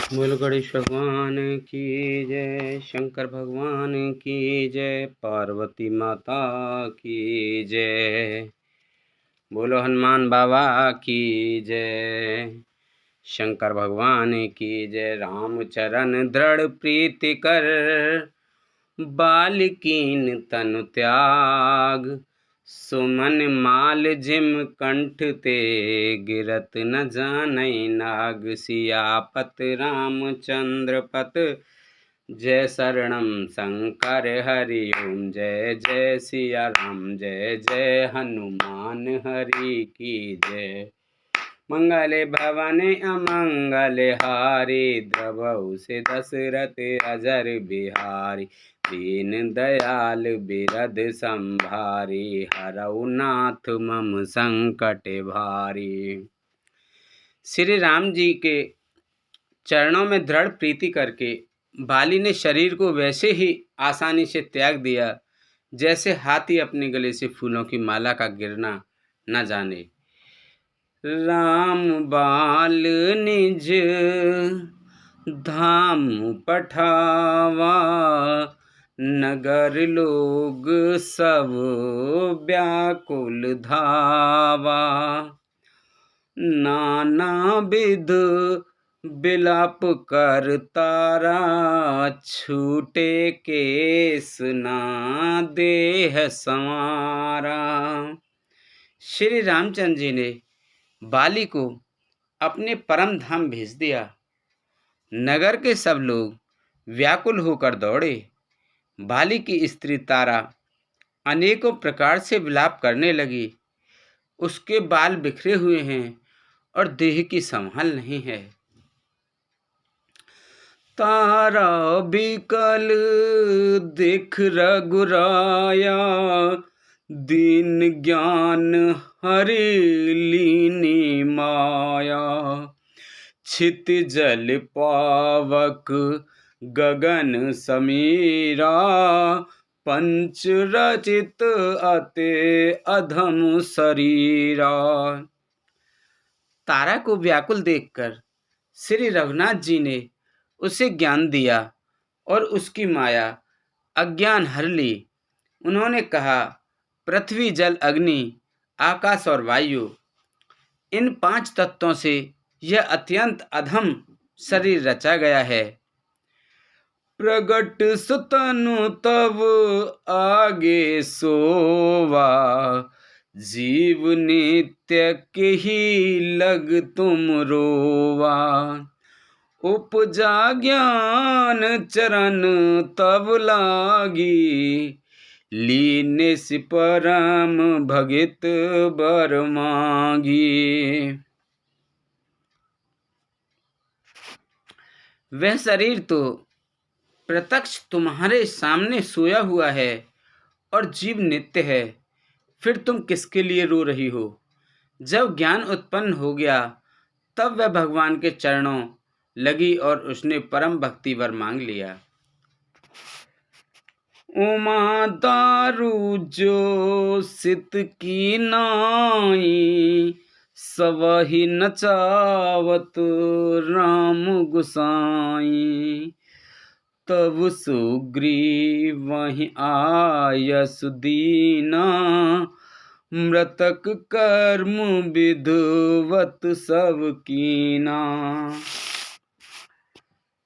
बोल गणेश भगवान की जय, शंकर भगवान की जय, पार्वती माता की जय। बोलो हनुमान बाबा की जय, शंकर भगवान की जय। रामचरण दृढ़ प्रीति कर, बालिकीन तनु त्याग। सुमन माल जिम कंठ ते, गिरत न जानई नाग। सियापत रामचंद्र पत, जय शरणम शंकर हरि ओम। जय जय सिया राम, जय जय हनुमान हरि की जय। मंगले भवने अमंगल हारी, द्रवहु से दशरथ अजर बिहारी। दीन दयाल बिरद संभारी, हरऊ नाथ मम संकट भारी। श्री राम जी के चरणों में दृढ़ प्रीति करके बाली ने शरीर को वैसे ही आसानी से त्याग दिया जैसे हाथी अपने गले से फूलों की माला का गिरना न जाने। राम बाल निज धाम पठावा, नगर लोग सब व्याकुल धावा। नाना विध बिलाप कर तारा, छूटे केस ना देह संवारा। श्री रामचंद्र जी ने बाली को अपने परम धाम भेज दिया। नगर के सब लोग व्याकुल होकर दौड़े। बाली की स्त्री तारा अनेकों प्रकार से विलाप करने लगी। उसके बाल बिखरे हुए हैं और देह की संभाल नहीं है। तारा बिकल देख रघुराया, दीन ज्ञान हरि लीनी माया। छित जल पावक गगन समीरा, पंच रचित अते अधम शरीरा। तारा को व्याकुल देखकर श्री रघुनाथ जी ने उसे ज्ञान दिया और उसकी माया अज्ञान हर ली। उन्होंने कहा, पृथ्वी जल अग्नि आकाश और वायु, इन 5 तत्वों से यह अत्यंत अधम शरीर रचा गया है। प्रगट सुतनु तब आगे सोवा, जीव नित्य के ही लग तुम रोवा। उपजा ज्ञान चरण तब लागी, लीने से परम भगित बर मांगी। वह शरीर तो प्रत्यक्ष तुम्हारे सामने सोया हुआ है और जीव नित्य है, फिर तुम किसके लिए रो रही हो? जब ज्ञान उत्पन्न हो गया तब वह भगवान के चरणों लगी और उसने परम भक्ति वर मांग लिया। उमा दारू जो सित की नाई, सवहि नचावत राम गुसाई। तब सुग्रीव वहीं आयस दीना, मृतक कर्म विधवत सब कीना।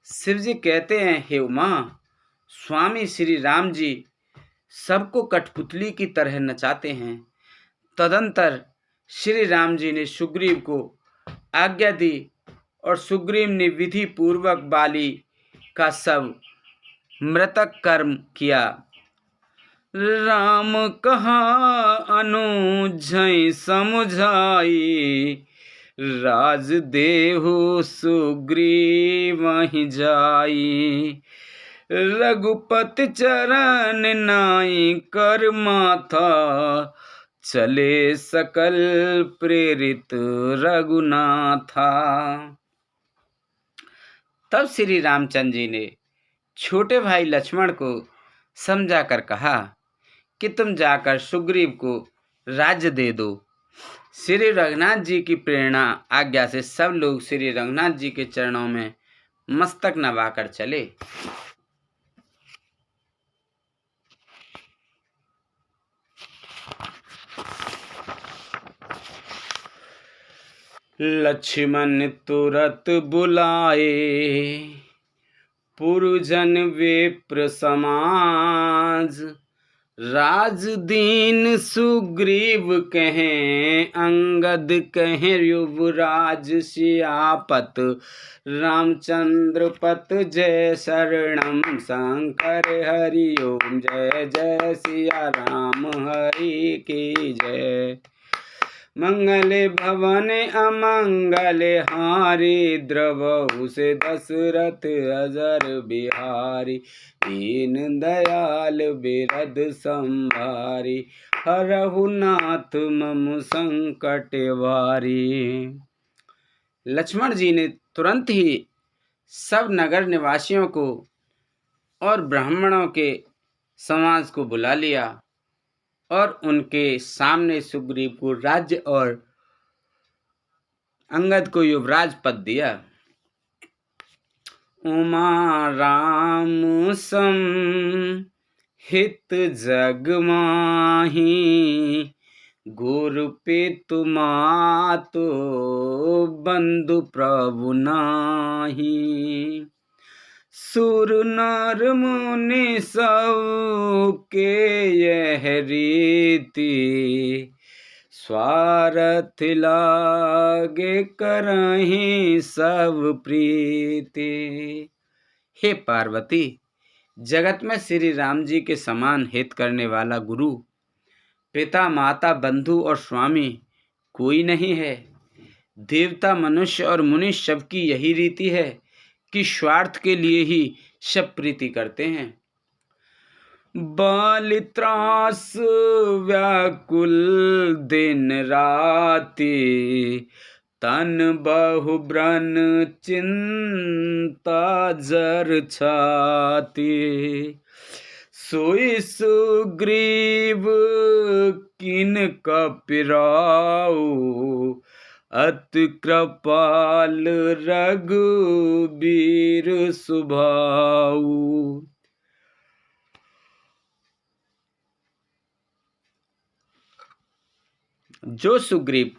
शिव जी कहते हैं, हे उमा, स्वामी श्री राम जी सबको कठपुतली की तरह नचाते हैं। तदंतर श्री राम जी ने सुग्रीव को आज्ञा दी और सुग्रीव ने विधि पूर्वक बाली का सब मृतक कर्म किया। राम कहा अनुझई समझाई, राज देहु सुग्रीव वहीं जाई। रघुपति चरण नाई कर माथा, चले सकल प्रेरित रघुनाथा। तब श्री रामचंद्र जी ने छोटे भाई लक्ष्मण को समझाकर कहा कि तुम जाकर सुग्रीव को राज्य दे दो। श्री रघुनाथ जी की प्रेरणा आज्ञा से सब लोग श्री रघुनाथ जी के चरणों में मस्तक नवाकर चले। लक्ष्मण तुरत बुलाए पुरजन विप्र समाज, राज दीन सुग्रीव कहें अंगद कहें युवराज, सियापत रामचंद्र पत जय शरणम शंकर हरि ओम, जय जय सिया राम हरि की जय। मंगल भवन अमंगल हारी, द्रवहु से दशरथ अजर बिहारी, दीन दयाल बिरद संभारी, हरहु नाथ मम संकट वारी। लक्ष्मण जी ने तुरंत ही सब नगर निवासियों को और ब्राह्मणों के समाज को बुला लिया और उनके सामने सुग्रीव को राज्य और अंगद को युवराज पद दिया। उमा राम सम हित जग माही, गुरु पितु मातु बंधु प्रभु नाही, सुर नर मुनि सब के यह रीति, स्वार्थ लागे करहीं सब प्रीति। हे पार्वती, जगत में श्री राम जी के समान हित करने वाला गुरु, पिता माता बंधु और स्वामी कोई नहीं है। देवता मनुष्य और मुनि सबकी यही रीति है कि स्वार्थ के लिए ही सब प्रीति करते हैं। बाल त्रास व्याकुल दिन राति, तन बहु ब्रन चिंता जर छाती, सोई सुग्रीव किन कपिराऊ, अति कृपाल रघुबीर सुभाऊ। जो सुग्रीव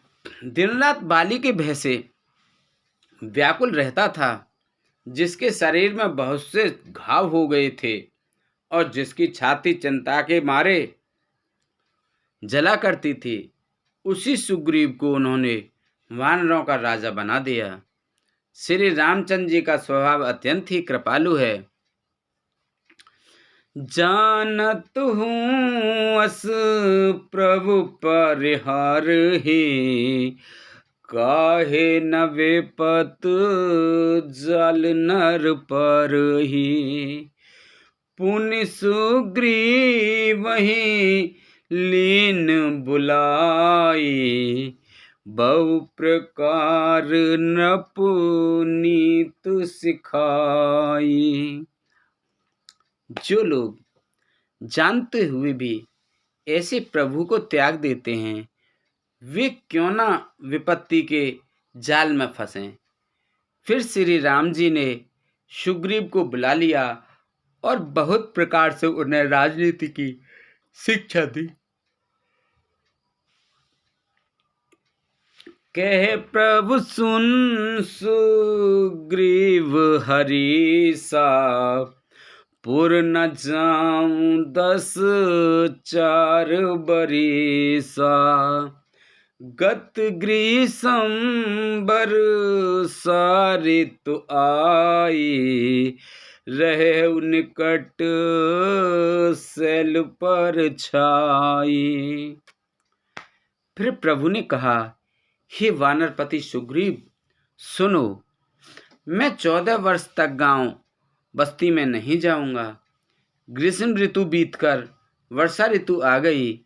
दिन रात बाली के भय से व्याकुल रहता था, जिसके शरीर में बहुत से घाव हो गए थे और जिसकी छाती चिंता के मारे जला करती थी, उसी सुग्रीव को उन्होंने वानरों का राजा बना दिया। श्री रामचंद्र जी का स्वभाव अत्यंत ही कृपालु है। जानत हूँ अस प्रभु परिहार ही, काहे न विपत जल नर पर ही, पुनि सुग्रीव वही लीन बुलाई, बहु प्रकार नपुनीत सिखाई। जो लोग जानते हुए भी ऐसे प्रभु को त्याग देते हैं, वे क्यों ना विपत्ति के जाल में फंसें। फिर श्री राम जी ने सुग्रीव को बुला लिया और बहुत प्रकार से उन्हें राजनीति की शिक्षा दी। कहे प्रभु सुन सुग्रीव हरीसा, पुर न जाऊं 10 4 बरीसा, गत ग्रीष्म बरसा ऋतु आई, रहे निकट शैल पर छाई। फिर प्रभु ने कहा, हे वानरपति सुग्रीव, सुनो, मैं 14 वर्ष तक गांव बस्ती में नहीं जाऊंगा। ग्रीष्म ऋतु बीतकर वर्षा ऋतु आ गई,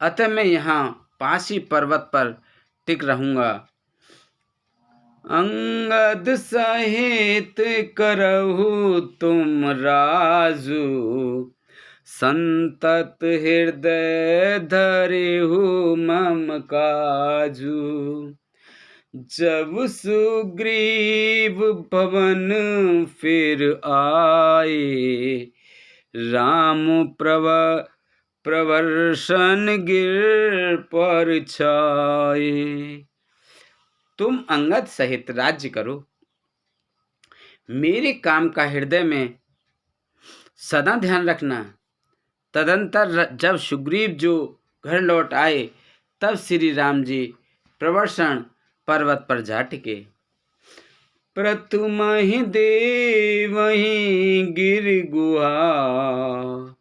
अतः मैं यहाँ पास ही पर्वत पर टिक रहूंगा। अंगद सहित करहु तुम राजू, संतत हृदय धरिहु मम काजू, जब सुग्रीव भवन फिर आए, राम प्रवर्षन गिर पर छाए। तुम अंगद सहित राज्य करो, मेरे काम का हृदय में सदा ध्यान रखना। तदंतर जब सुग्रीव जो घर लौट आए, तब श्री राम जी प्रवर्षण पर्वत पर जा टिके। प्रथमहि देवहि गिर गुहा,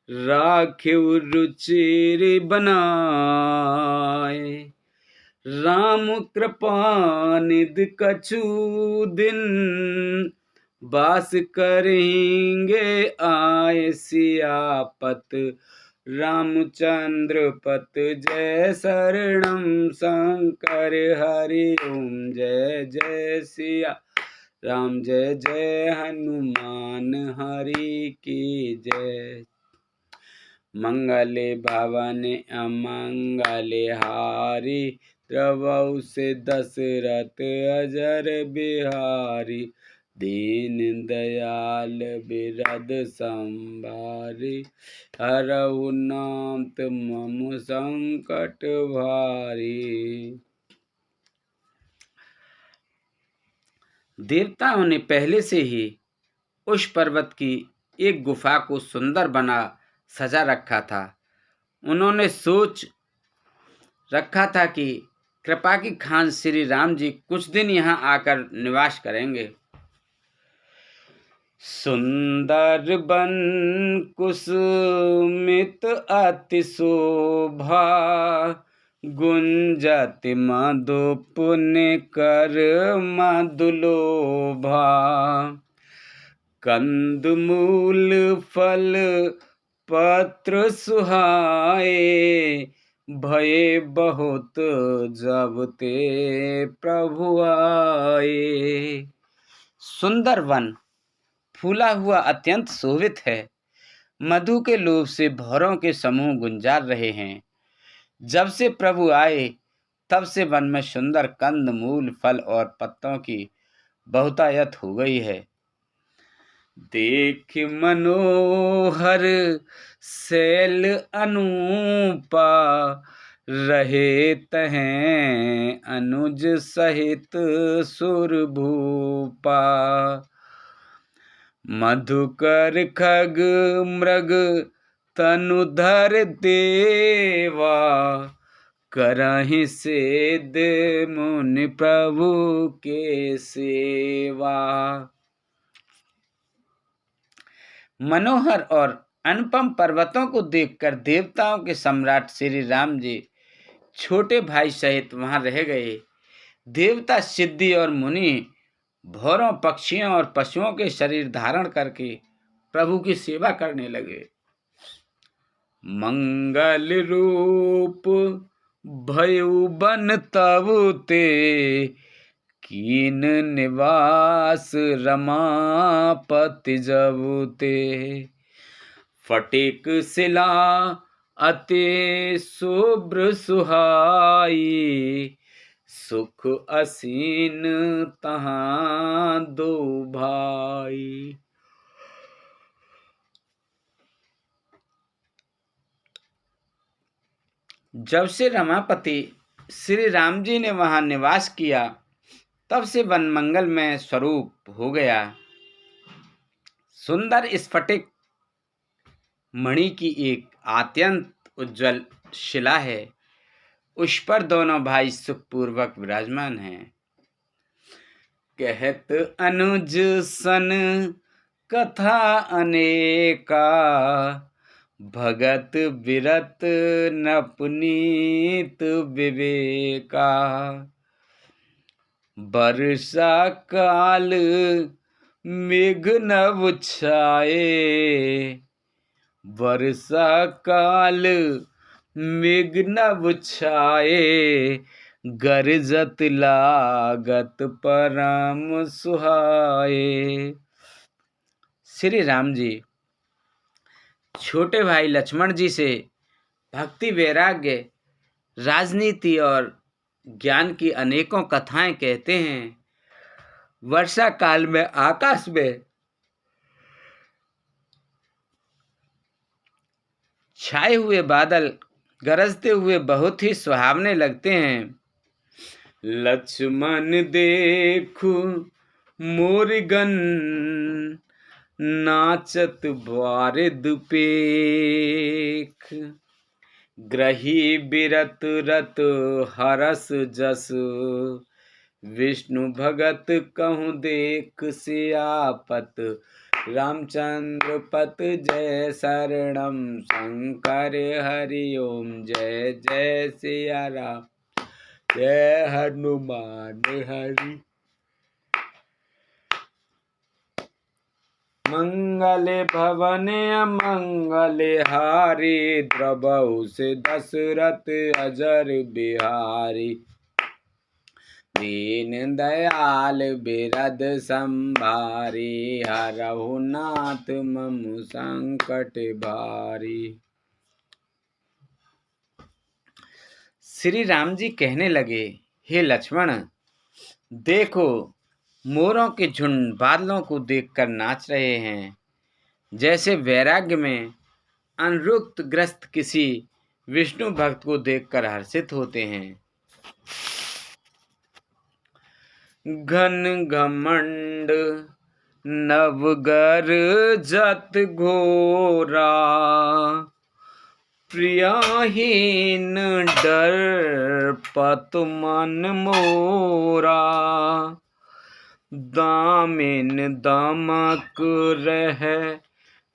राखेउ रुचिर बनाए। राम कृपा निधि कछु दिन, वास करेंगे आए। सियापत रामचंद्र पत जय, शरणम शंकर हरि ओम। जय जय सिया राम, जय जय हनुमान हरि की जय। मंगले भवन अमंगले हारी, द्रवहु से दशरथ अजर बिहारी। दीन दयाल बिरद संभारी, हरहु नाथ मम संकट भारी। देवताओं ने पहले से ही उस पर्वत की एक गुफा को सुंदर बना सजा रखा था। उन्होंने सोच रखा था कि कृपा की खान श्री राम जी कुछ दिन यहाँ आकर निवास करेंगे। सुंदर बन कुसुमित अति शोभा, गुंजत मधु पुण्य कर मधुलोभा। कंद मूल फल पत्र सुहाए, भये बहुत जब ते प्रभु आए। सुंदर वन फूला हुआ अत्यंत शोभित है। मधु के लोभ से भौरों के समूह गुंजार रहे हैं। जब से प्रभु आए, तब से वन में सुंदर कंद मूल फल और पत्तों की बहुतायत हो गई है। देख मनोहर शैल अनूपा, रहे तहें अनुज सहित सुरभूपा। मधुकर खग मृग तनुधर देवा, करहि सेद मुनि प्रभु के सेवा। मनोहर और अनुपम पर्वतों को देखकर देवताओं के सम्राट श्री राम जी छोटे भाई सहित वहां रह गए। देवता सिद्धि और मुनि भौरों पक्षियों और पशुओं के शरीर धारण करके प्रभु की सेवा करने लगे। मंगल रूप भयउ बन तबु ते, कीन निवास रमापति जबु ते। फटिक शिला अति शुभ्र सुहाई, सुख असीन तहाँ दो भाई। जब से रमापति श्री राम जी ने वहां निवास किया, तब से वन मंगल में स्वरूप हो गया। सुंदर स्फटिक मणि की एक अत्यंत उज्जवल शिला है। उस पर दोनों भाई सुखपूर्वक विराजमान हैं। कहत अनुज सन कथा अनेका, भगत बिरत नपनीत विवेका। वर्षा काल मेघ नभ छाए, वर्षा काल मेघ नभ छाए। गरजत लागत परम सुहाए। श्री राम जी छोटे भाई लक्ष्मण जी से भक्ति, वैराग्य, राजनीति और ज्ञान की अनेकों कथाएं कहते हैं। वर्षा काल में आकाश में छाए हुए बादल गरजते हुए बहुत ही सुहावने लगते हैं। लक्ष्मण देखो मोरगन नाचत बारिद पेख, ग्रही बिरत रत हरस जस, विष्णु भगत कहूँ देख सियापत, रामचंद्र पत जय शरणम शंकर हरि ओम, जय जय सिया राम जय हनुमान हरि। मंगले भवन अमंगले हारी, द्रवहु से दशरथ अजर बिहारी, दीन दयाल बिरद संभारी, हरहु नाथ मम संकट भारी। श्री राम जी कहने लगे, हे लक्ष्मण, देखो मोरों के झुंड बादलों को देखकर नाच रहे हैं, जैसे वैराग्य में अनुरुक्त ग्रस्त किसी विष्णु भक्त को देखकर हर्षित होते हैं। घन घमंड नवगर जत घोरा, प्रियाहीन डर पत मन मोरा, दामिन दमक रह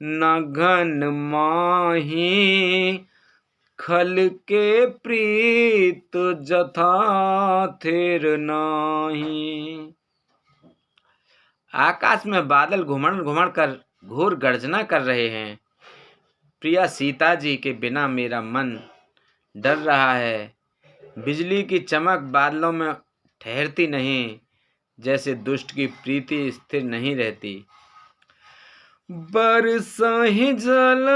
न घन माही, खल के प्रीत जथा थिर नाही। आकाश में बादल घुमड़ घुमड़ कर घोर गर्जना कर रहे हैं। प्रिया सीता जी के बिना मेरा मन डर रहा है। बिजली की चमक बादलों में ठहरती नहीं, जैसे दुष्ट की प्रीति स्थिर नहीं रहती। बरसहि जल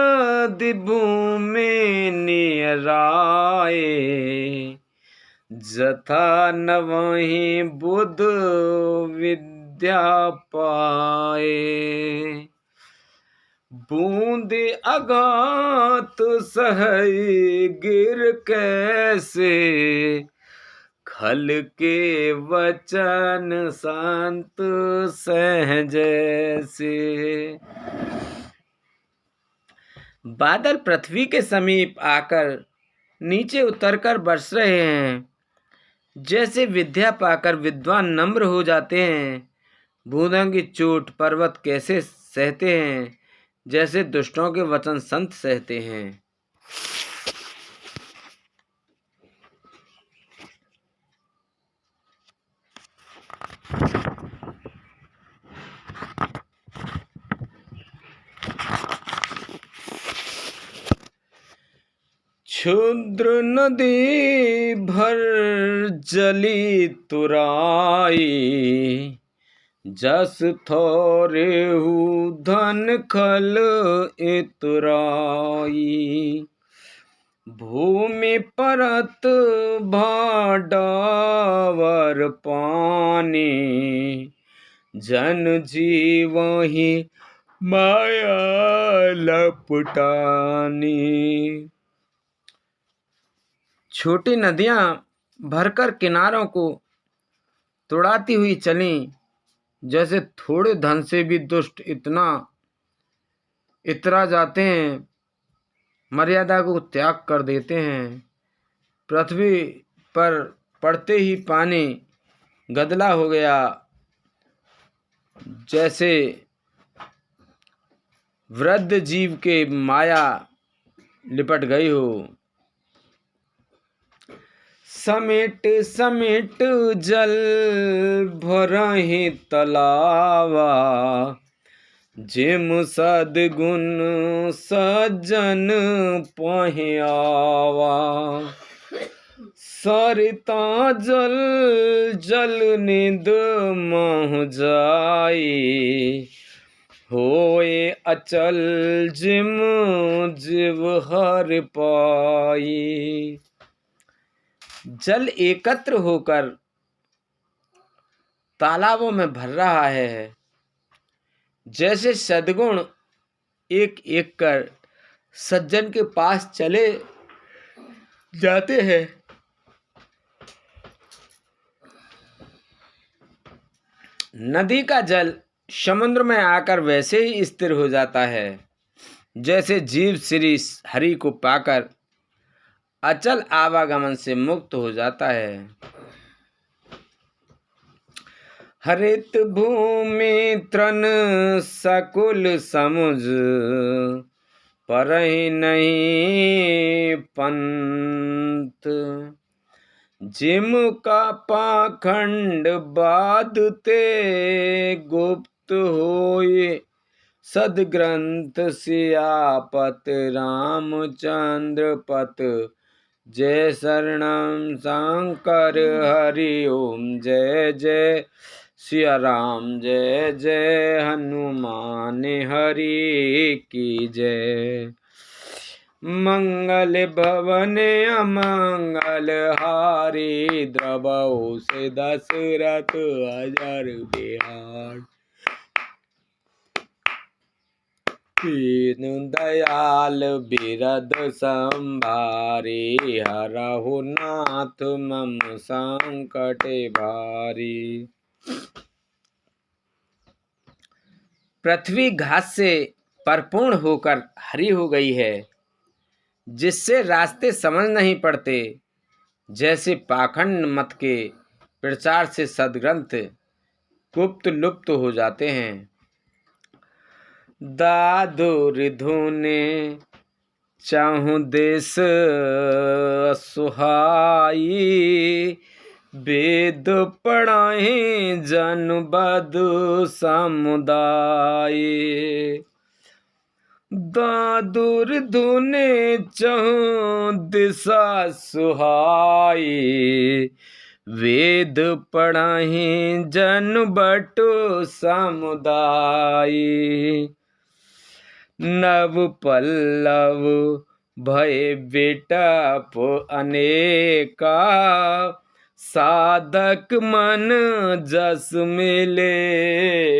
भूमि निराए, जथा नवहि बुध विद्या पाए, बूंद अगात सहई गिर कैसे, खल के वचन संत सहज से। बादल पृथ्वी के समीप आकर नीचे उतरकर बरस रहे हैं, जैसे विद्या पाकर विद्वान नम्र हो जाते हैं। बूंदों की चोट पर्वत कैसे सहते हैं, जैसे दुष्टों के वचन संत सहते हैं। क्षुद्र नदी भर जली तुराई, जस थोरेहु धन खल इतराई, भूमि परत भाडावर पानी, जन जीवहि माया लपटानी। छोटी नदियां भरकर किनारों को तुड़ाती हुई चलीं, जैसे थोड़े धन से भी दुष्ट इतना इतरा जाते हैं, मर्यादा को त्याग कर देते हैं। पृथ्वी पर पड़ते ही पानी गदला हो गया, जैसे वृद्ध जीव के माया लिपट गई हो। समेट समेट जल भरहि तलावा, जिम सद्गुण सज्जन पहियावा, सरिता जल जल निद मह जाई, होए अचल जिम जीव हर पाई। जल एकत्र होकर तालाबों में भर रहा है। जैसे सद्गुण एक एक कर सज्जन के पास चले जाते हैं, नदी का जल समुद्र में आकर वैसे ही स्थिर हो जाता है जैसे जीव श्री हरि को पाकर अचल आवागमन से मुक्त हो जाता है। हरित भूमि तृण सकुल समुझ परहि नहीं पंथ, जिम का पाखंड बाधते गुप्त होए सदग्रंथ सियापत रामचंद्र पत। जय शरणम शंकर हरि ओम जय जय सिया राम जय जय हनुमान हरि की जय। मंगल भवन अमंगल हारी द्रवौ से दशरथ अजर बिहार। दीन दयाल बिरद संभारी हरहु नाथ मम संकट भारी। पृथ्वी घास से परिपूर्ण होकर हरी हो गई है, जिससे रास्ते समझ नहीं पड़ते। जैसे पाखंड मत के प्रचार से सदग्रंथ गुप्त लुप्त हो जाते हैं। दादुर धुने चाहूं देश सुहाई, वेद पढ़ाए जन बधु समुदाय। दादुर धुने चाहूं दिशा सुहाई, वेद पढ़ाए जन बटु समुदाय। नव पल्लव भय बेटप अनेका, साधक मन जस मिले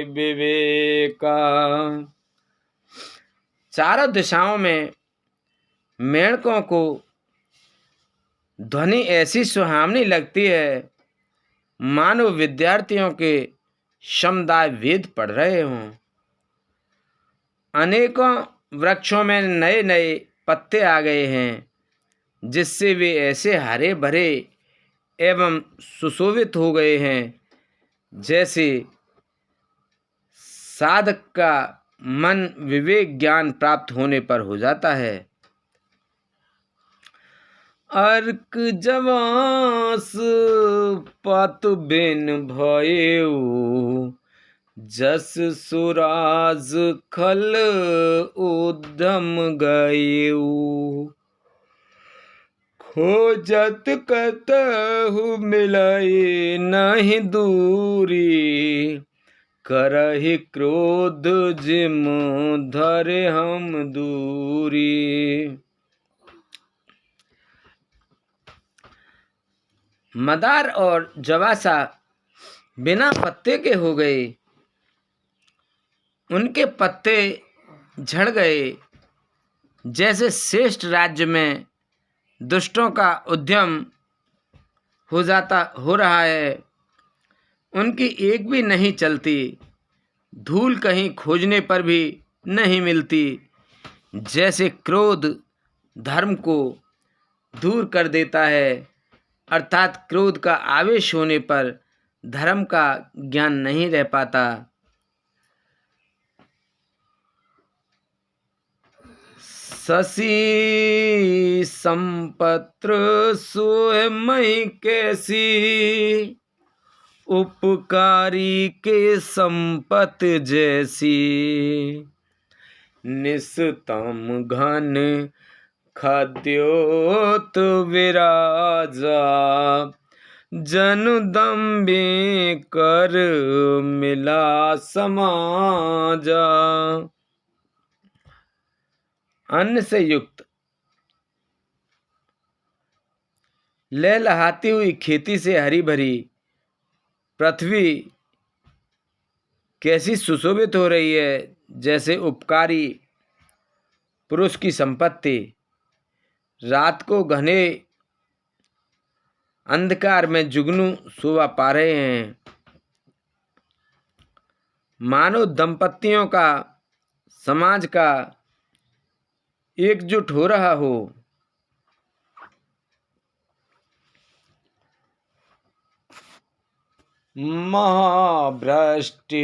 विवेका। चारों दिशाओं में मेढकों को ध्वनि ऐसी सुहावनी लगती है मानो विद्यार्थियों के समुदाय वेद पढ़ रहे हों। अनेकों वृक्षों में नए नए पत्ते आ गए हैं, जिससे वे ऐसे हरे भरे एवं सुशोभित हो गए हैं जैसे साधक का मन विवेक ज्ञान प्राप्त होने पर हो जाता है। अर्क जवास पत बिन भयऊ, जस सुराज खल उद्यम गयऊ। खोजत कतहु मिलई नहीं दूरी, करहि क्रोध जिम धरे हम दूरी। मदार और जवासा बिना पत्ते के हो गए, उनके पत्ते झड़ गए। जैसे श्रेष्ठ राज्य में दुष्टों का उद्यम हो रहा है, उनकी एक भी नहीं चलती, धूल कहीं खोजने पर भी नहीं मिलती। जैसे क्रोध धर्म को दूर कर देता है, अर्थात क्रोध का आवेश होने पर धर्म का ज्ञान नहीं रह पाता। शशि संपत्र सोए मही कैसी, उपकारी के संपत जैसी। निस्तम घन खद्योत विराजा, जनु दम्बे कर मिला समाजा। अन्न से युक्त लहलहाती हुई खेती से हरी भरी पृथ्वी कैसी सुशोभित हो रही है, जैसे उपकारी पुरुष की संपत्ति रात को घने अंधकार में जुगनू शोभा पा रहे हैं। मानो दंपतियों का, समाज का एकजुट हो रहा हो। महाभ्रष्टि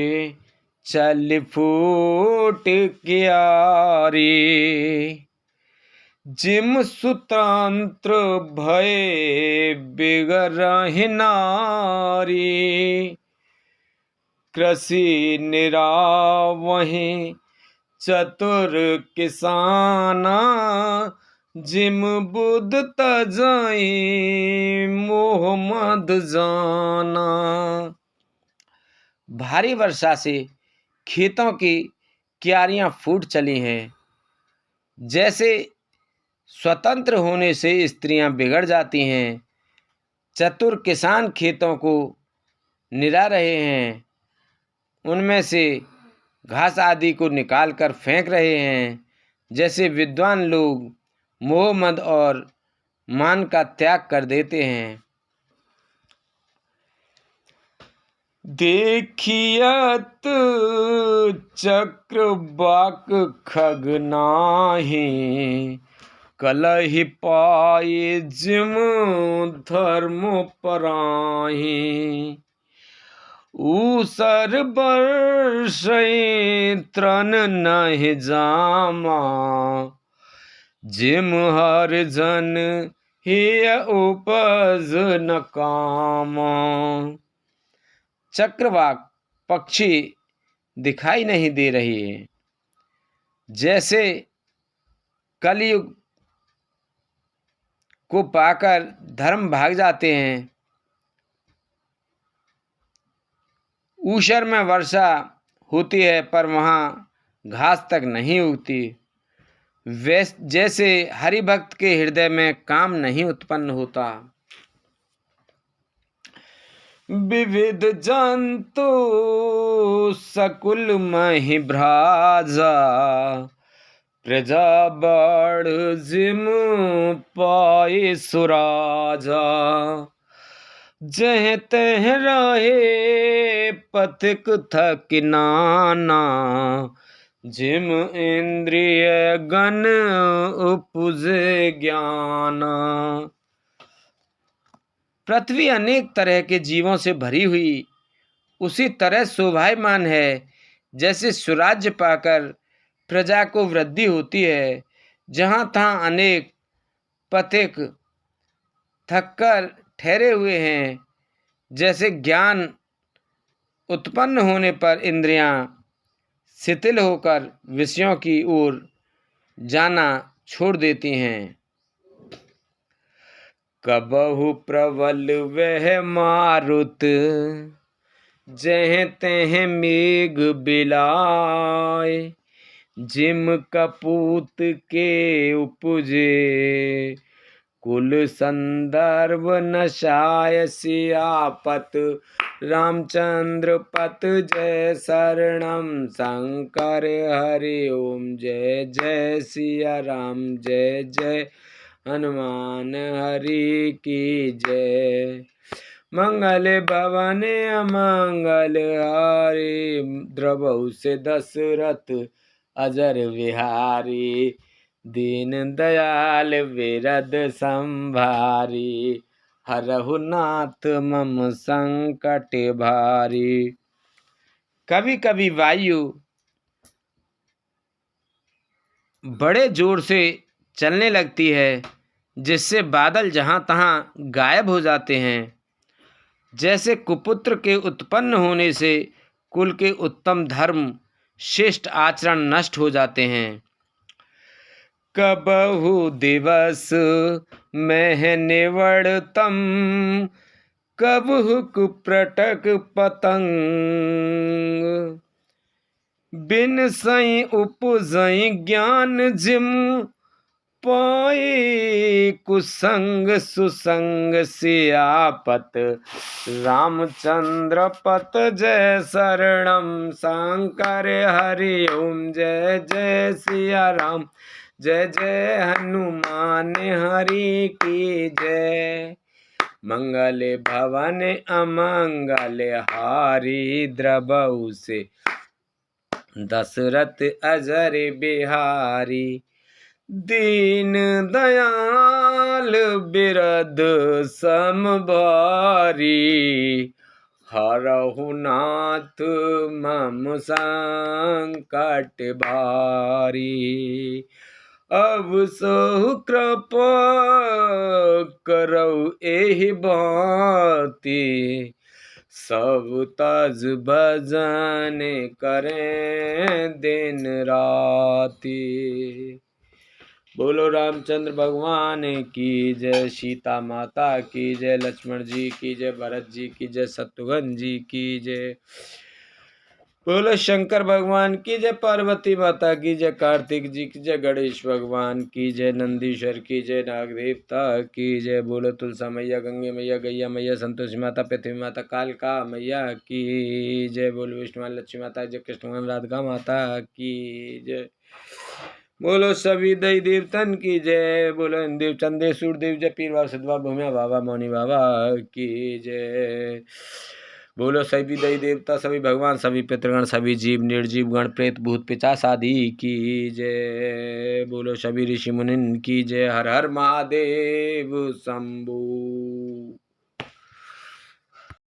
चल फूट क्यारी, जिम सुतंत्र भय बिगरहि नारी। कृषि निरावहि चतुर किसाना, जिम बुध तजई मोह मद जाना। भारी वर्षा से खेतों की क्यारियां फूट चली हैं। जैसे स्वतंत्र होने से स्त्रियां बिगड़ जाती हैं, चतुर किसान खेतों को निरा रहे हैं, उनमें से घास आदि को निकाल कर फेंक रहे हैं। जैसे विद्वान लोग मोह मद और मान का त्याग कर देते हैं। देखियत चक्रवाक खग नाहि, कलहि पाए जिम धर्म पराहि। ऊसर बरसै तृण नहि जामा, जिम हर जन हिय उपज न कामा। चक्रवाक पक्षी दिखाई नहीं दे रही है। जैसे कलयुग को पाकर धर्म भाग जाते हैं। ऊषर में वर्षा होती है पर वहाँ घास तक नहीं उगती। जैसे हरिभक्त के हृदय में काम नहीं उत्पन्न होता। विविध जंतु सकुल महि भ्राजा, प्रजा बढ़ जिम पाए सुराजा। जह तह रहे पथिक थक नाना, जिम इंद्रिय गण उपजे ज्ञाना। पृथ्वी अनेक तरह के जीवों से भरी हुई उसी तरह शोभायमान है जैसे स्वराज्य पाकर प्रजा को वृद्धि होती है। जहाँ तहाँ अनेक पथिक थककर ठहरे हुए हैं। जैसे ज्ञान उत्पन्न होने पर इंद्रियां शिथिल होकर विषयों की ओर जाना छोड़ देती हैं। कबहु प्रबल वह मारुत, जह तह मेघ बिलाए। जिम कपूत के उपजे, कुल संदर्भ नशाय। सियापत रामचंद्र पत जय शरणम शंकर हरि ओम। जय जय सिया राम, जय जय हनुमान हरि की जय। मंगल भवन अमंगल हारी, द्रवहु से दशरथ अजर विहारी। दीन दयाल विरद संभारी, हरहु नाथ मम संकट भारी। कभी कभी वायु बड़े जोर से चलने लगती है, जिससे बादल जहाँ तहाँ गायब हो जाते हैं। जैसे कुपुत्र के उत्पन्न होने से कुल के उत्तम धर्म, श्रेष्ठ आचरण नष्ट हो जाते हैं। कबहु दिवस में निवड़तम, कबहु कुप्रटक पतंग। बिन सई उपजई ज्ञान, जिम पाई कुसंग सुसंग सियापत रामचंद्र पत जय शरणम शंकर हरि ओम जय जय सिया राम जय जय हनुमान हरि की जय। मंगल भवन अमंगल हारी द्रबहु से दशरथ अजर बिहारी। दीन दयाल बिरद सम भारी हरहु नाथ मम संकट भारी। अब सहु कृपा करौ एहि भांति सब तज भजन करें दिन राति। बोलो रामचंद्र भगवान की जय, सीता माता की जय, लक्ष्मण जी की जय, भरत जी की जय, शत्रुघ्न जी की जय। बोलो शंकर भगवान की जय, पार्वती माता की जय, कार्तिक जी की जय, गणेश भगवान की जय, नंदीश्वर की जय, नाग देवता की जय। बोलो तुलसा मैया, गंगे मैया, गैया मैया, संतोषी माता, पृथ्वी माता, कालका मैया की जय। बोलो विष्णु लक्ष्मी माता जय, कृष्ण राधिका माता की जय। बोलो सभी दई देवतन की जय। बोलो देव चंदे सूरदेव जय, पीर बाबा सदवा भूमिया बाबा मौनी बाबा की जय। बोलो सभी दई देवता, सभी भगवान, सभी पितृगण, सभी जीव निर्जीव गण, प्रेत भूत पिशाच आदि की जय। बोलो सभी ऋषि मुनिन की जय। हर हर महादेव शंभू।